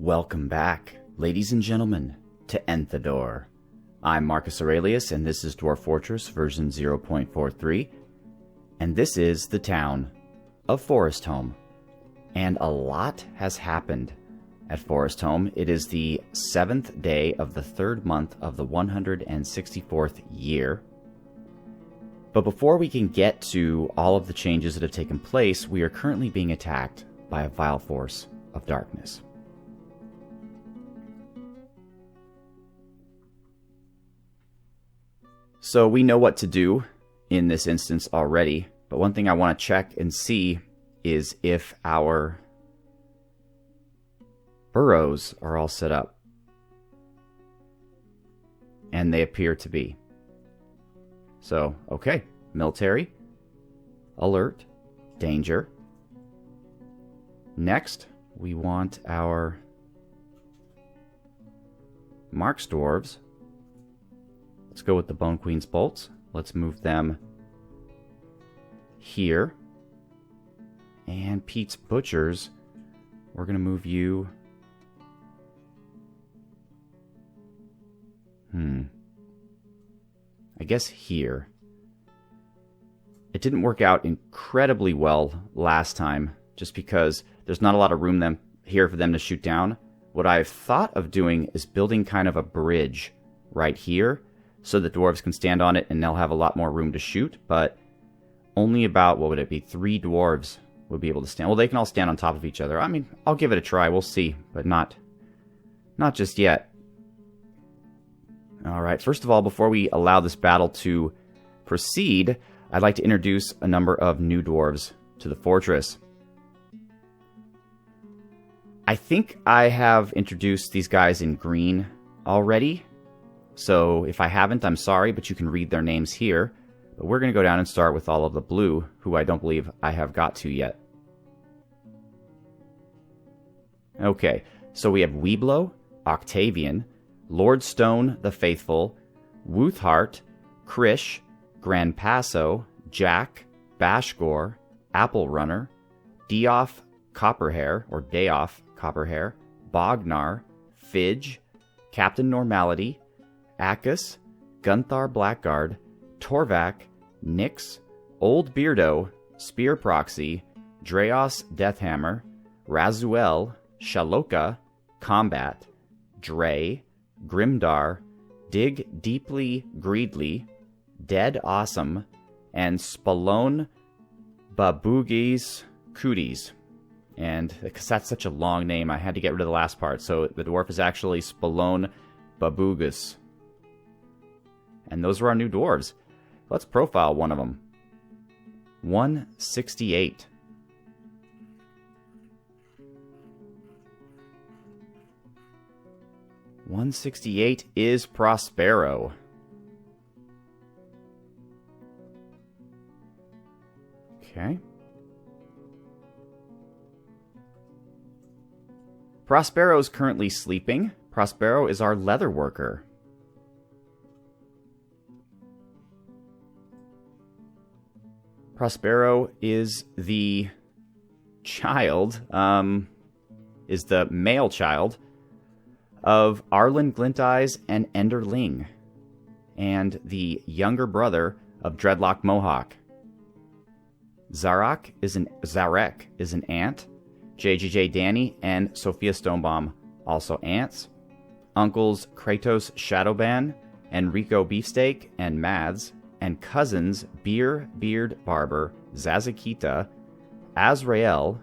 Welcome back, ladies and gentlemen, to Enthador. I'm Marcus Aurelius, and this is Dwarf Fortress version 0.43, and this is the town of Foresthome. And a lot has happened at Foresthome. It is the 7th day of the 3rd month of the 164th year. But before we can get to all of the changes that have taken place, we are currently being attacked by a vile force of darkness. So we know what to do in this instance already, but one thing I want to check and see is if our burrows are all set up. And they appear to be. So, okay, military, alert, danger. Next, we want our Marks dwarves. Let's go with the Bone Queen's bolts. Let's move them here. And Pete's butchers, we're going to move you... I guess here. It didn't work out incredibly well last time, just because there's not a lot of room here for them to shoot down. What I've thought of doing is building kind of a bridge right here, so the dwarves can stand on it and they'll have a lot more room to shoot, but only about, what would it be, 3 dwarves would be able to stand. Well, they can all stand on top of each other. I mean, I'll give it a try, we'll see, but not just yet. Alright, first of all, before we allow this battle to proceed, I'd like to introduce a number of new dwarves to the fortress. I think I have introduced these guys in green already. So if I haven't, I'm sorry, but you can read their names here. But we're going to go down and start with all of the blue, who I don't believe I have got to yet. Okay, so we have Weeblo, Octavian, Lord Stone the Faithful, Wuthheart, Krish, Grand Passo, Jack, Bashgor, Apple Runner, Dioff Copperhair, or Dayoff Copperhair, Bognar, Fidge, Captain Normality, Akkus, Gunthar Blackguard, Torvak, Nyx, Old Beardo, Spear Proxy, Dreos Deathhammer, Razuel, Shaloka, Combat, Dre, Grimdar, Dig Deeply Greedly, Dead Awesome, and Spallone Babugis Cooties. And because that's such a long name, I had to get rid of the last part. So the dwarf is actually Spallone Babugus. And those are our new dwarves. Let's profile one of them. 168. .168 is Prospero. Okay. Prospero is currently sleeping. Prospero is our leather worker. Prospero is the child, is the male child of Arlen Glinteyes and Enderling, and the younger brother of Dreadlock Mohawk. Zarek is an ant. JJJ Danny and Sophia Stonebomb, also ants. Uncles Kratos Shadowban, Enrico Beefsteak, and Mads, and cousins Beard Barber, Zazakita, Azrael,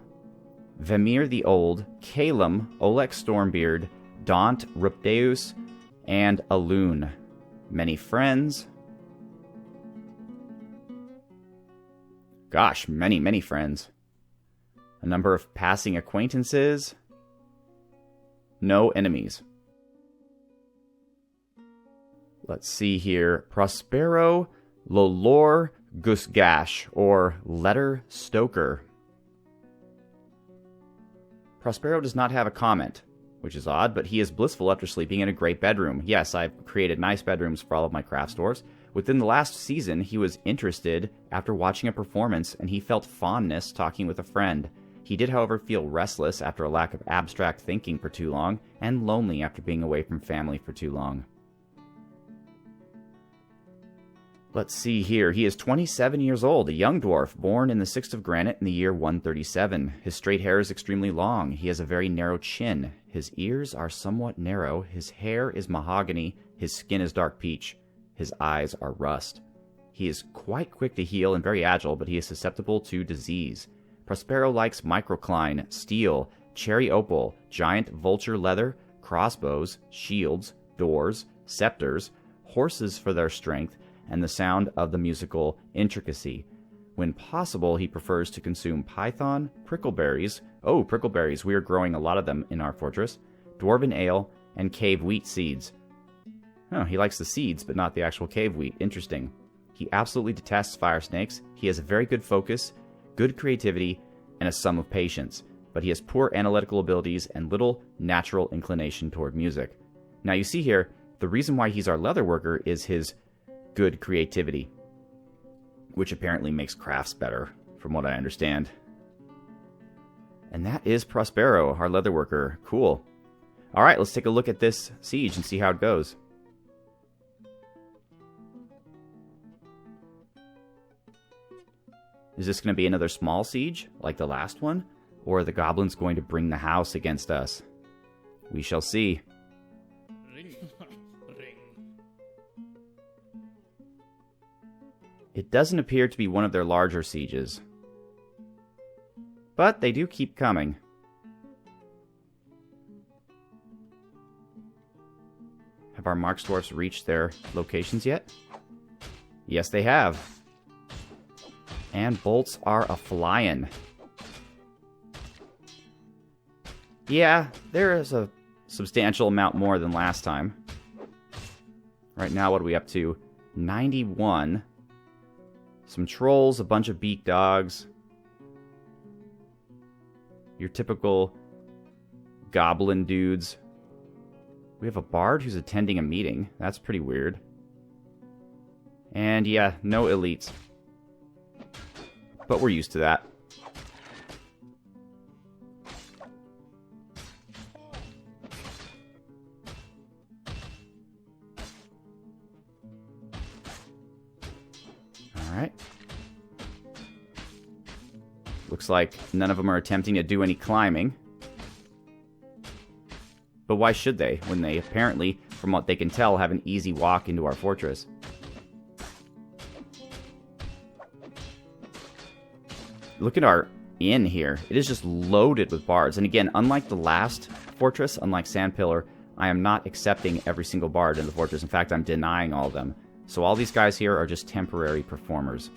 Vemir the Old, Calum, Oleg Stormbeard, Daunt, Rupdeus, and Alun. Many friends. Gosh, many friends. A number of passing acquaintances. No enemies. Let's see here. Prospero Lolor Gusgash, or Letter Stoker. Prospero does not have a comment, which is odd, but he is blissful after sleeping in a great bedroom. Yes, I've created nice bedrooms for all of my craft stores. Within the last season, he was interested after watching a performance, and he felt fondness talking with a friend. He did, however, feel restless after a lack of abstract thinking for too long, and lonely after being away from family for too long. Let's see here. He is 27 years old, a young dwarf, born in the 6th of Granite in the year 137. His straight hair is extremely long. He has a very narrow chin. His ears are somewhat narrow. His hair is mahogany. His skin is dark peach. His eyes are rust. He is quite quick to heal and very agile, but he is susceptible to disease. Prospero likes microcline, steel, cherry opal, giant vulture leather, crossbows, shields, doors, scepters, horses for their strength, and the sound of the musical intricacy. When possible, he prefers to consume python, prickleberries. Oh, prickleberries, we are growing a lot of them in our fortress. Dwarven ale, and cave wheat seeds. Oh, he likes the seeds, but not the actual cave wheat. Interesting. He absolutely detests fire snakes. He has a very good focus, good creativity, and a sum of patience, but he has poor analytical abilities and little natural inclination toward music. Now you see here, the reason why he's our leather worker is his good creativity, which apparently makes crafts better, from what I understand. And that is Prospero, our leather worker. Cool. Alright, let's take a look at this siege and see how it goes. Is this going to be another small siege, like the last one? Or are the goblins going to bring the house against us? We shall see. It doesn't appear to be one of their larger sieges. But they do keep coming. Have our Marks dwarfs reached their locations yet? Yes, they have. And bolts are a-flying. Yeah, there is a substantial amount more than last time. Right now, what are we up to? 91. Some trolls, a bunch of beak dogs. Your typical goblin dudes. We have a bard who's attending a meeting. That's pretty weird. And yeah, no elites. But we're used to that. Alright. Looks like none of them are attempting to do any climbing. But why should they, when they apparently, from what they can tell, have an easy walk into our fortress? Look at our inn here. It is just loaded with bards. And again, unlike the last fortress, unlike Sandpillar, I am not accepting every single bard in the fortress. In fact, I'm denying all of them. So all these guys here are just temporary performers.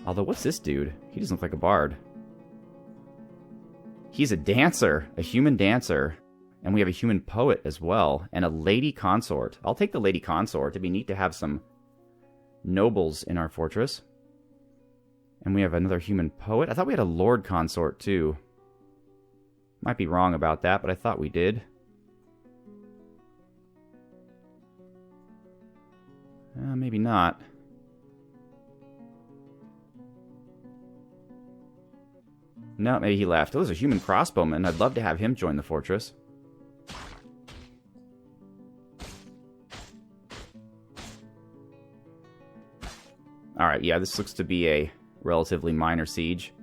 Although, what's this dude? He doesn't look like a bard. He's a dancer, a human dancer. And we have a human poet as well, and a lady consort. I'll take the lady consort. It'd be neat to have some nobles in our fortress. And we have another human poet. I thought we had a lord consort, too. Might be wrong about that, but I thought we did. Maybe not. No, maybe he left. Oh, there's a human crossbowman. I'd love to have him join the fortress. Alright, yeah, this looks to be a relatively minor siege.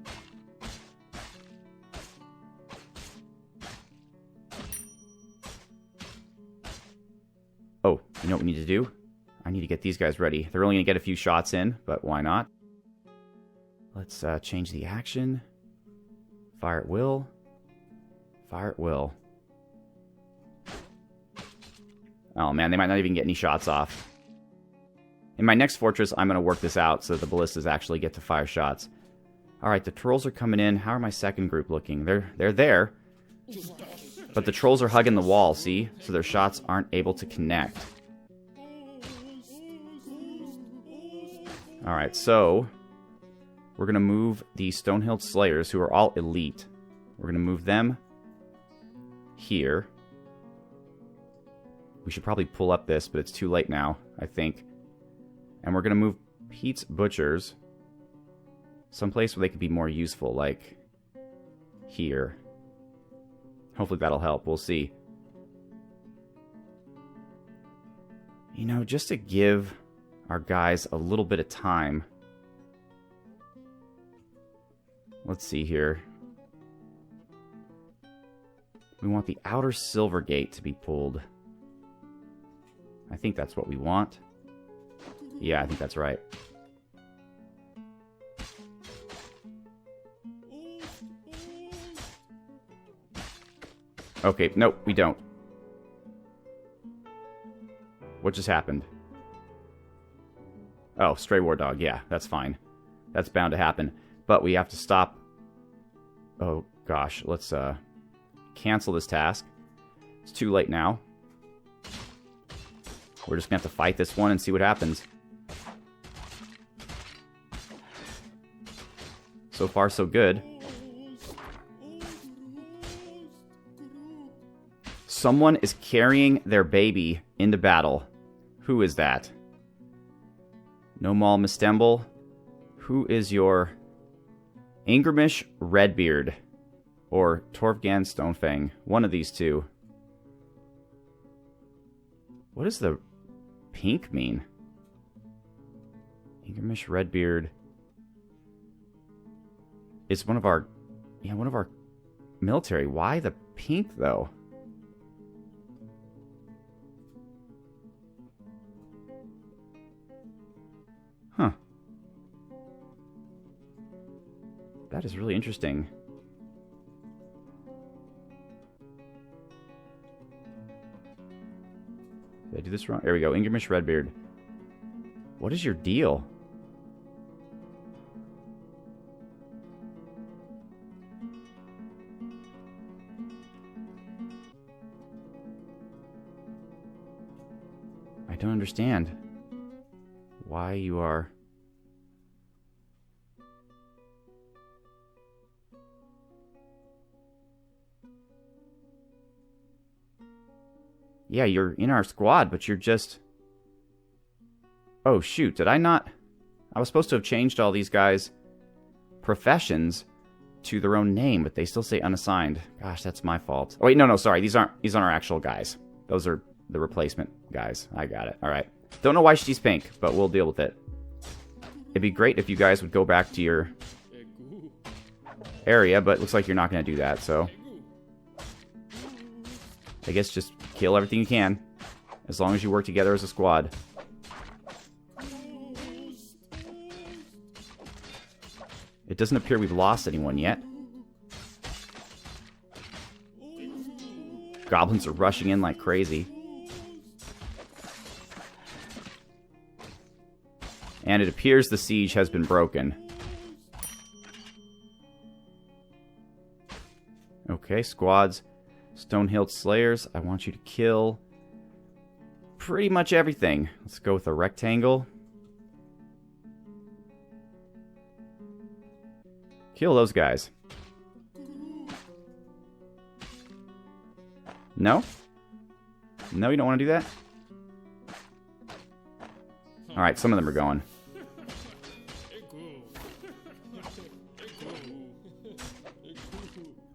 Oh, you know what we need to do? I need to get these guys ready. They're only going to get a few shots in, but why not? Let's change the action. Fire at will. Fire at will. Oh man, they might not even get any shots off. In my next fortress, I'm going to work this out so that the ballistas actually get to fire shots. Alright, the trolls are coming in. How are my second group looking? They're there. But the trolls are hugging the wall, see? So their shots aren't able to connect. Alright, so we're going to move the Stonehill Slayers, who are all elite. We're going to move them here. We should probably pull up this, but it's too late now, I think. And we're going to move Pete's Butchers someplace where they could be more useful, like here. Hopefully that'll help. We'll see. You know, just to give our guys a little bit of time. Let's see here. We want the outer silver gate to be pulled. I think that's what we want. Yeah, I think that's right. Okay, nope, we don't. What just happened? Oh, stray war dog. Yeah, that's fine. That's bound to happen. But we have to stop. Oh, gosh. Let's cancel this task. It's too late now. We're just going to have to fight this one and see what happens. So far, so good. Someone is carrying their baby into battle. Who is that? Nomal Mistemble. Who is your Ingrimish Redbeard? Or Torfgan Stonefang? One of these two. What does the pink mean? Ingrimish Redbeard is one of our... Yeah, one of our military. Why the pink, though? Huh. That is really interesting. Did I do this wrong? There we go. Ingrimish Redbeard. What is your deal? I don't understand why you are... Yeah, you're in our squad, but you're just... Oh, shoot. Did I not... I was supposed to have changed all these guys' professions to their own name, but they still say unassigned. Gosh, that's my fault. Oh, wait, no, sorry. These aren't our actual guys. Those are the replacement guys. I got it. All right. Don't know why she's pink, but we'll deal with it. It'd be great if you guys would go back to your area, but it looks like you're not going to do that, so... I guess just kill everything you can, as long as you work together as a squad. It doesn't appear we've lost anyone yet. Goblins are rushing in like crazy. And it appears the siege has been broken. Okay, squads. Stone-Hilt Slayers, I want you to kill pretty much everything. Let's go with a rectangle. Kill those guys. No? No, you don't want to do that? Alright, some of them are going.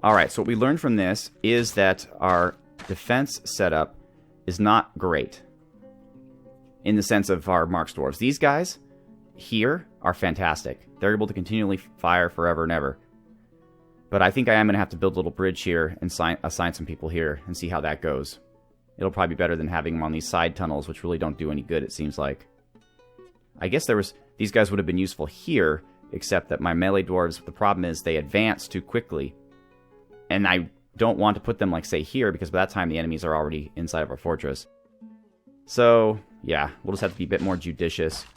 Alright, so what we learned from this is that our defense setup is not great. In the sense of our Marks Dwarves. These guys here are fantastic. They're able to continually fire forever and ever. But I think I am going to have to build a little bridge here and assign some people here and see how that goes. It'll probably be better than having them on these side tunnels, which really don't do any good, it seems like. I guess these guys would have been useful here, except that my melee dwarves, the problem is they advance too quickly. And I don't want to put them, like, say, here, because by that time the enemies are already inside of our fortress. So, yeah, we'll just have to be a bit more judicious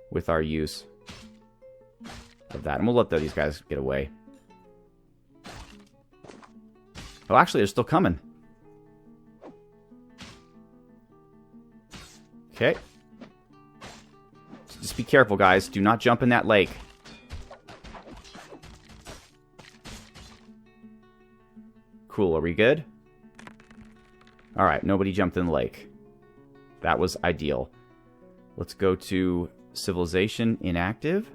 with our use of that. And we'll let these guys get away. Oh, actually, they're still coming. Okay. Just be careful, guys. Do not jump in that lake. Cool, are we good? Alright, nobody jumped in the lake. That was ideal. Let's go to Civilization Inactive.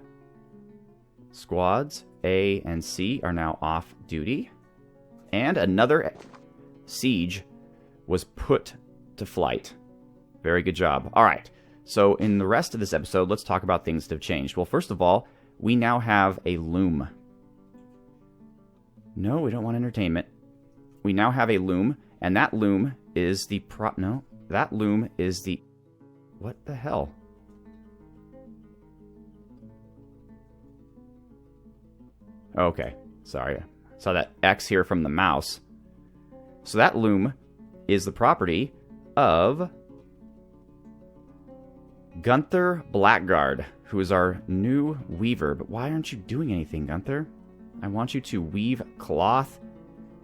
Squads A and C are now off duty. And another siege was put to flight. Very good job. All right. So in the rest of this episode, let's talk about things that have changed. Well, first of all, we now have a loom. No, we don't want entertainment. We now have a loom, and that loom is the that loom is the... What the hell? Okay, sorry. I saw that X here from the mouse. So that loom is the property of Gunther Blackguard, who is our new weaver. But why aren't you doing anything, Gunther? I want you to weave cloth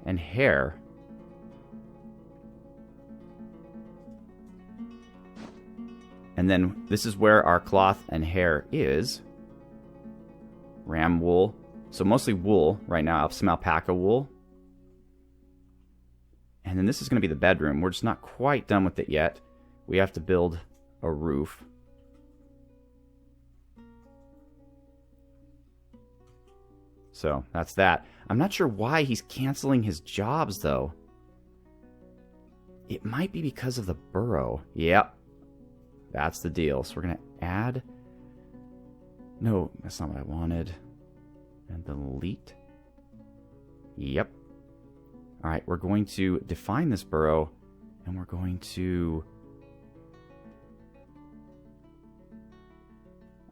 and hair. And then this is where our cloth and hair is. Ram wool. So mostly wool right now, some alpaca wool. And then this is going to be the bedroom. We're just not quite done with it yet. We have to build a roof. So that's that. I'm not sure why he's canceling his jobs, though. It might be because of the burrow. Yep. That's the deal. So we're going to add... No, that's not what I wanted. And delete. Yep. All right, we're going to define this burrow, and we're going to...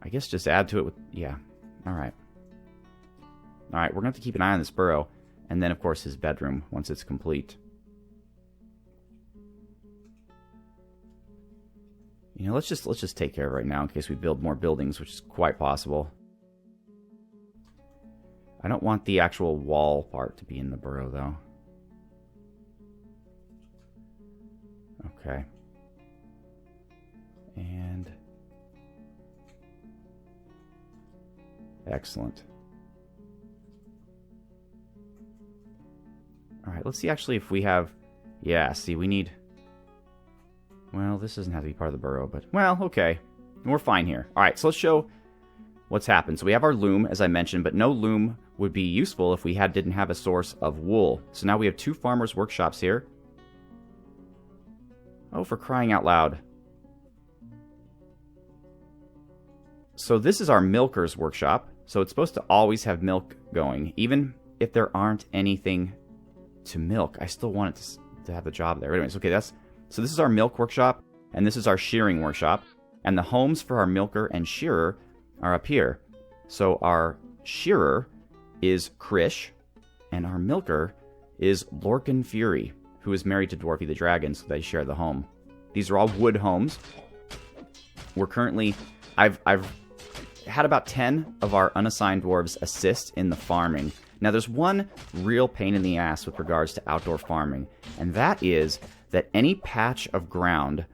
I guess just add to it with... Yeah. All right. All right, we're going to have to keep an eye on this burrow, and then, of course, his bedroom once it's complete. You know, let's just take care of it right now in case we build more buildings, which is quite possible. I don't want the actual wall part to be in the burrow, though. Okay. And... Excellent. Alright, let's see actually if we have... Yeah, see, we need... Well, this doesn't have to be part of the burrow, but... Well, okay. We're fine here. Alright, so let's show what's happened. So we have our loom, as I mentioned, but no loom would be useful if we didn't have a source of wool. So now we have 2 farmers' workshops here. Oh, for crying out loud. So this is our milker's workshop. So it's supposed to always have milk going. Even if there aren't anything to milk, I still want it to have the job there. Anyways, okay, so this is our milk workshop, and this is our shearing workshop. And the homes for our milker and shearer are up here. So our shearer is Krish, and our milker is Lorcan Fury, who is married to Dwarfy the Dragon, so they share the home. These are all wood homes. We're currently... I've had about 10 of our unassigned dwarves assist in the farming. Now, there's one real pain in the ass with regards to outdoor farming, and that is that any patch of ground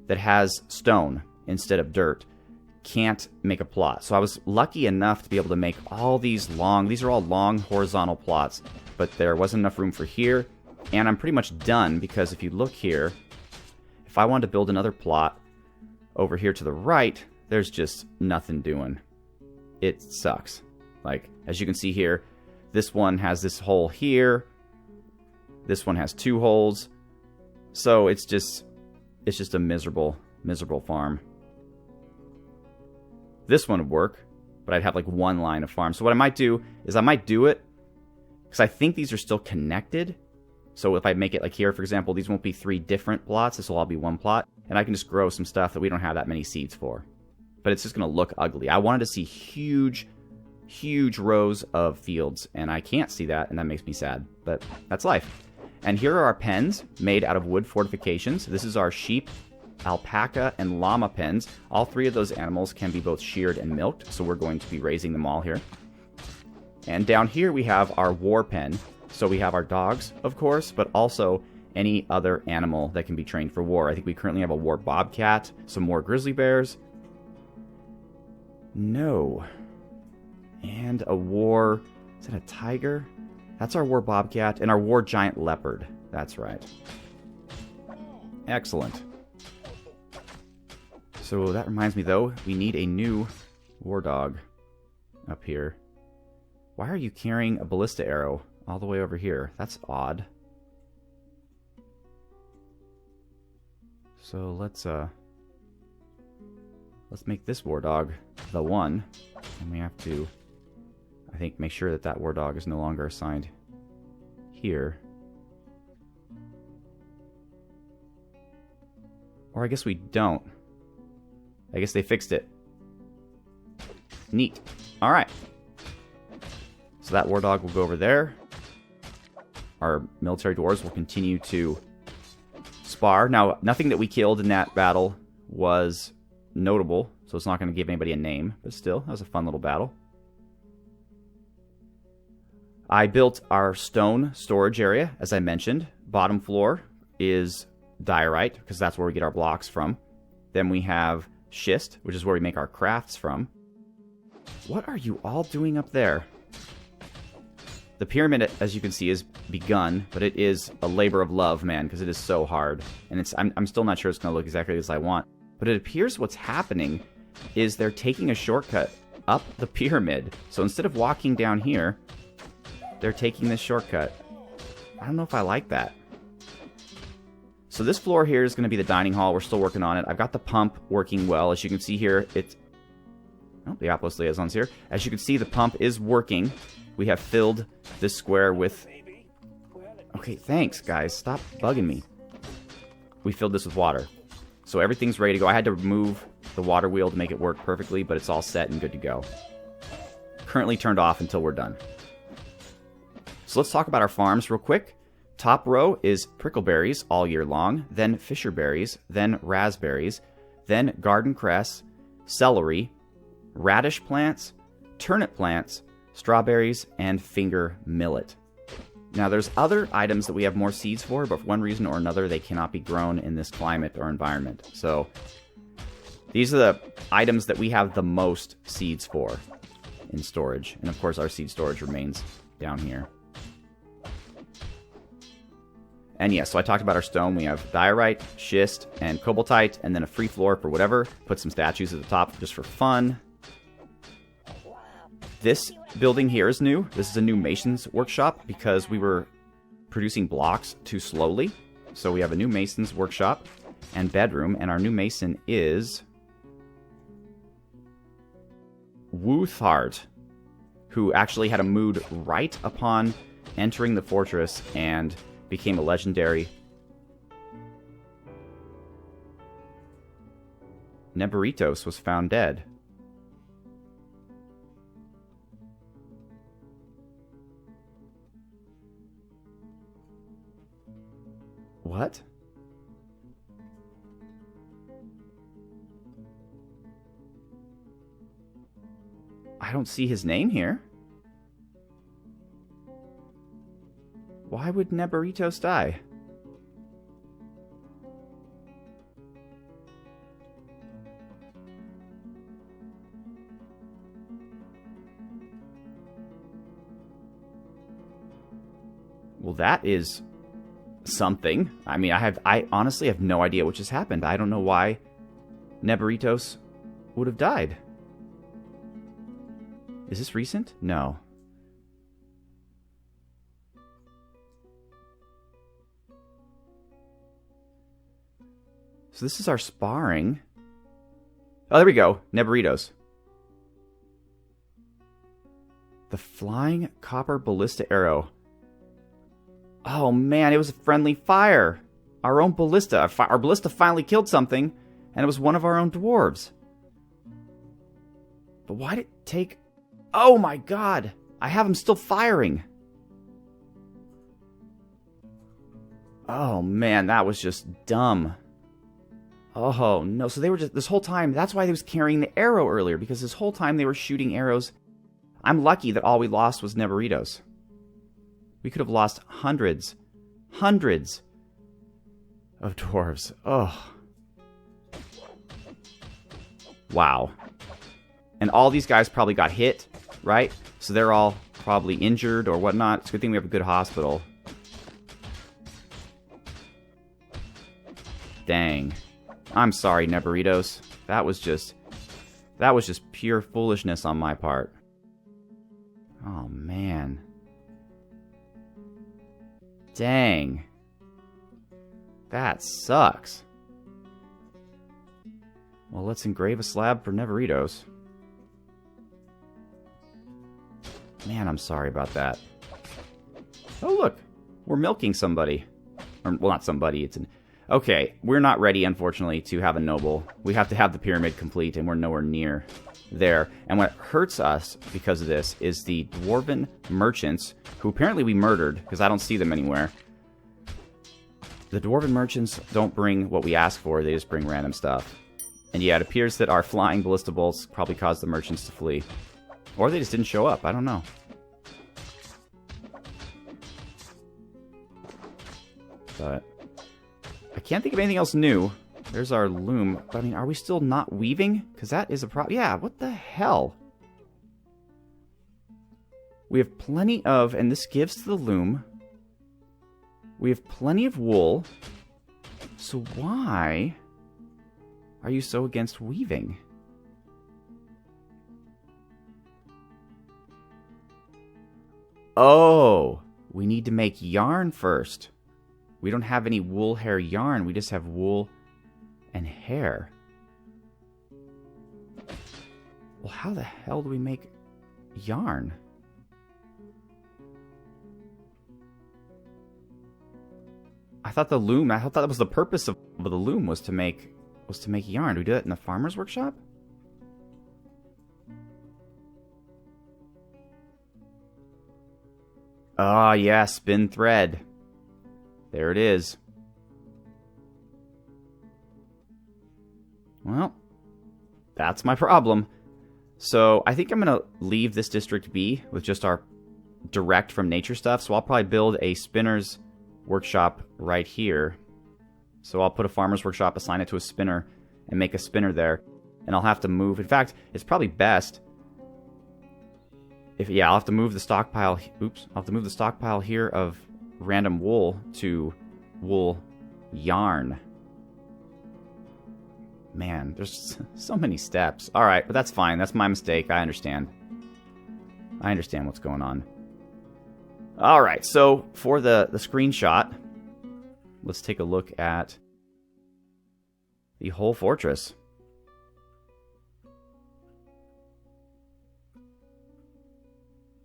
that has stone instead of dirt can't make a plot. So I was lucky enough to be able to make all these are all long horizontal plots, but there wasn't enough room for here, and I'm pretty much done because if you look here, if I wanted to build another plot over here to the right, there's just nothing doing. It sucks. Like, as you can see here, this one has this hole here. This one has 2 holes. So it's just a miserable farm. This one would work, but I'd have like 1 line of farm. So what I might do is I might do it because I think these are still connected. So if I make it like here, for example, these won't be 3 different plots. This will all be 1 plot. And I can just grow some stuff that we don't have that many seeds for. But it's just going to look ugly. I wanted to see huge rows of fields, and I can't see that, and that makes me sad. But that's life. And here are our pens made out of wood fortifications. This is our sheep, alpaca, and llama pens. All 3 of those animals can be both sheared and milked, so we're going to be raising them all here. And down here we have our war pen. So we have our dogs, of course, but also any other animal that can be trained for war. I think we currently have a war bobcat, some more grizzly bears. No. And a war... Is that a tiger? That's our war bobcat and our war giant leopard. That's right. Excellent. So that reminds me, though, we need a new war dog up here. Why are you carrying a ballista arrow all the way over here. That's odd. So let's make this war dog the 1. And we have to, I think, make sure that that war dog is no longer assigned here. Or I guess we don't. I guess they fixed it. Neat. Alright. So that war dog will go over there. Our military dwarves will continue to spar. Now, nothing that we killed in that battle was notable, so it's not going to give anybody a name, but still, that was a fun little battle. I built our stone storage area, as I mentioned. Bottom floor is diorite, because that's where we get our blocks from. Then we have schist, which is where we make our crafts from. What are you all doing up there? The pyramid, as you can see, is begun, but it is a labor of love, man, because it is so hard. And I'm still not sure it's going to look exactly as I want. But it appears what's happening is they're taking a shortcut up the pyramid. So instead of walking down here, they're taking this shortcut. I don't know if I like that. So this floor here is going to be the dining hall. We're still working on it. I've got the pump working well. As you can see here, it's... Oh, the Aplos liaison's here. As you can see, the pump is working. We have filled this square with... Okay, thanks, guys. Stop bugging me. We filled this with water. So everything's ready to go. I had to remove the water wheel to make it work perfectly, but it's all set and good to go. Currently turned off until we're done. So let's talk about our farms real quick. Top row is prickleberries all year long, then fisherberries, then raspberries, then garden cress, celery, radish plants, turnip plants, strawberries, and finger millet. Now there's other items that we have more seeds for, but for one reason or another they cannot be grown in this climate or environment. So these are the items that we have the most seeds for in storage. And of course our seed storage remains down here. And yes, so I talked about our stone. We have diorite, schist, and cobaltite, and then a free floor for whatever. Put some statues at the top just for fun. This building here is new. This is a new mason's workshop because we were producing blocks too slowly. So we have a new mason's workshop and bedroom, and our new mason is Wuthart, who actually had a mood right upon entering the fortress and became a legendary Neberitos was found dead. What? I don't see his name here. Why would Neberitos die? Well, that is something. I mean, I honestly have no idea what just happened. I don't know why Neberitos would have died. Is this recent? No. So this is our sparring. Oh, there we go. Neberitos. The flying copper ballista arrow. Oh man, it was a friendly fire. Our own ballista. Our ballista finally killed something, and it was one of our own dwarves. But why did it take... Oh my god! I have him still firing. Oh man, that was just dumb. Oh no, so they were just... This whole time, that's why they was carrying the arrow earlier, because this whole time they were shooting arrows. I'm lucky that all we lost was Neberitos. We could have lost hundreds of dwarves. Oh. Wow. And all these guys probably got hit, right? So they're all probably injured or whatnot. It's a good thing we have a good hospital. Dang. I'm sorry, Neberitos. That was just pure foolishness on my part. Oh, man. Dang. That sucks. Well, let's engrave a slab for Neveritos. Man, I'm sorry about that. Oh, look. We're milking somebody. Or, well, not somebody. It's an... Okay, we're not ready, unfortunately, to have a noble. We have to have the pyramid complete, and we're nowhere near there. And what hurts us because of this is the dwarven merchants, who apparently we murdered, because I don't see them anywhere. The dwarven merchants don't bring what we ask for, they just bring random stuff. And yeah, it appears that our flying ballista bolts probably caused the merchants to flee. Or they just didn't show up, I don't know. But I can't think of anything else new. There's our loom. But I mean, are we still not weaving? Because that is a problem. Yeah, what the hell? We have plenty of, and this gives to the loom. We have plenty of wool. So why are you so against weaving? Oh, we need to make yarn first. We don't have any wool hair yarn. We just have wool and hair. Well, how the hell do we make yarn? I thought the loom, I thought that was the purpose of the loom was to make yarn. Do we do that in the farmer's workshop? Ah, yeah, spin thread. There it is. Well, that's my problem. So I think I'm going to leave this district be with just our direct from nature stuff. So I'll probably build a spinner's workshop right here. So I'll put a farmer's workshop, assign it to a spinner, and make a spinner there. And I'll have to move. In fact, it's probably best if, yeah, I'll have to move the stockpile. Oops. I'll have to move the stockpile here of random wool to wool yarn. Man, there's so many steps. Alright, but that's fine. That's my mistake. I understand. I understand what's going on. Alright, so for the screenshot, let's take a look at the whole fortress.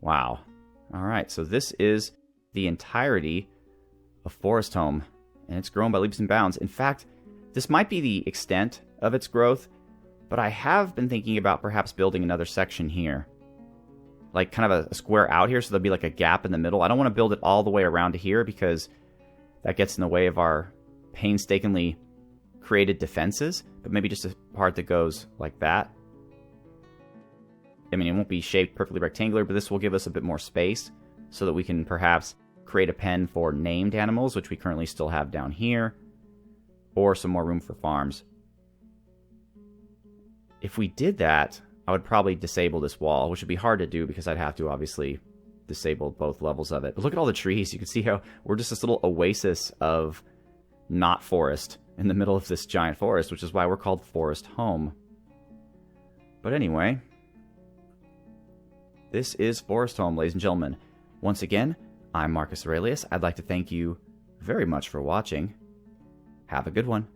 Wow. Alright, so this is the entirety of Foresthome, and it's grown by leaps and bounds. In fact, this might be the extent of its growth, but I have been thinking about perhaps building another section here. Like kind of a square out here, so there'll be like a gap in the middle. I don't want to build it all the way around to here because that gets in the way of our painstakingly created defenses, but maybe just a part that goes like that. I mean, it won't be shaped perfectly rectangular, but this will give us a bit more space so that we can perhaps create a pen for named animals, which we currently still have down here, or some more room for farms. If we did that, I would probably disable this wall, which would be hard to do because I'd have to obviously disable both levels of it. But look at all the trees. You can see how we're just this little oasis of not forest in the middle of this giant forest, which is why we're called Foresthome. But anyway, this is Foresthome, ladies and gentlemen. Once again, I'm Marcus Aurelius. I'd like to thank you very much for watching. Have a good one.